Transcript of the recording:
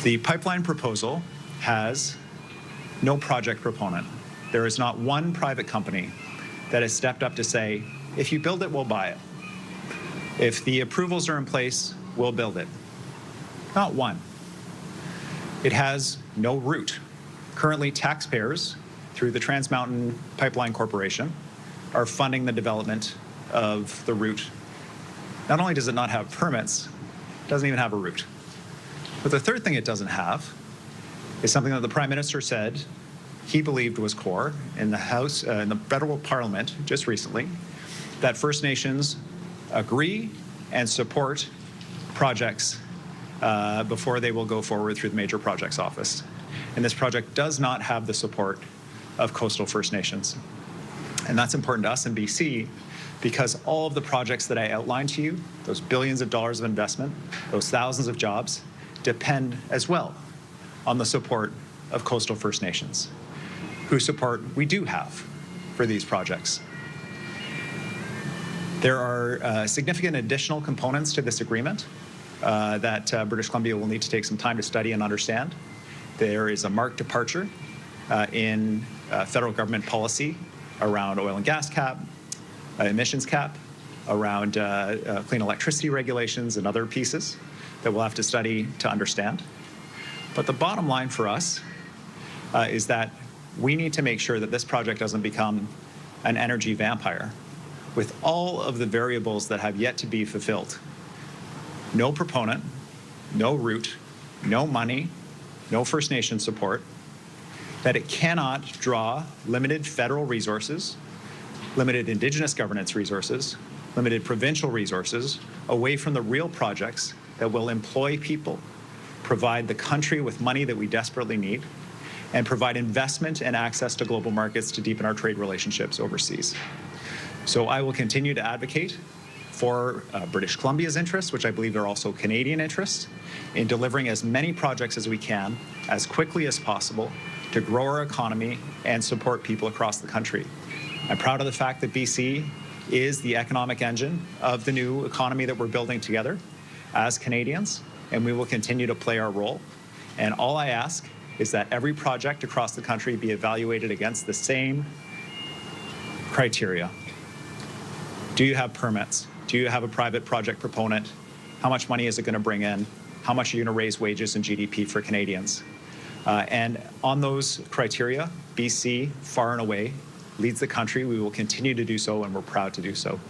The pipeline proposal has no project proponent. There is not one private company that has stepped up to say, if you build it, we'll buy it. If the approvals are in place, we'll build it. Not one. It has no route. Currently, taxpayers, through the Trans Mountain Pipeline Corporation, are funding the development of the route. Not only does it not have permits, it doesn't even have a route. But the third thing it doesn't have is something that the Prime Minister said he believed was core in the House, in the federal Parliament just recently, that First Nations agree and support projects before they will go forward through the Major Projects Office. And this project does not have the support of coastal First Nations. And that's important to us in BC because all of the projects that I outlined to you, those billions of dollars of investment, those thousands of jobs, depend as well on the support of coastal First Nations, whose support we do have for these projects. There are significant additional components to this agreement that British Columbia will need to take some time to study and understand. There is a marked departure in federal government policy around oil and gas cap, emissions cap, around clean electricity regulations and other pieces that we'll have to study to understand. But the bottom line for us is that we need to make sure that this project doesn't become an energy vampire with all of the variables that have yet to be fulfilled. No proponent, no route, no money, no First Nation support, that it cannot draw limited federal resources, limited Indigenous governance resources, limited provincial resources away from the real projects that will employ people, provide the country with money that we desperately need, and provide investment and access to global markets to deepen our trade relationships overseas. So I will continue to advocate for British Columbia's interests, which I believe are also Canadian interests, in delivering as many projects as we can, as quickly as possible, to grow our economy and support people across the country. I'm proud of the fact that BC is the economic engine of the new economy that we're building together as Canadians, and we will continue to play our role. And all I ask is that every project across the country be evaluated against the same criteria. Do you have permits? Do you have a private project proponent? How much money is it going to bring in? How much are you going to raise wages and GDP for Canadians? And on those criteria, BC, far and away, leads the country. We will continue to do so, and we're proud to do so.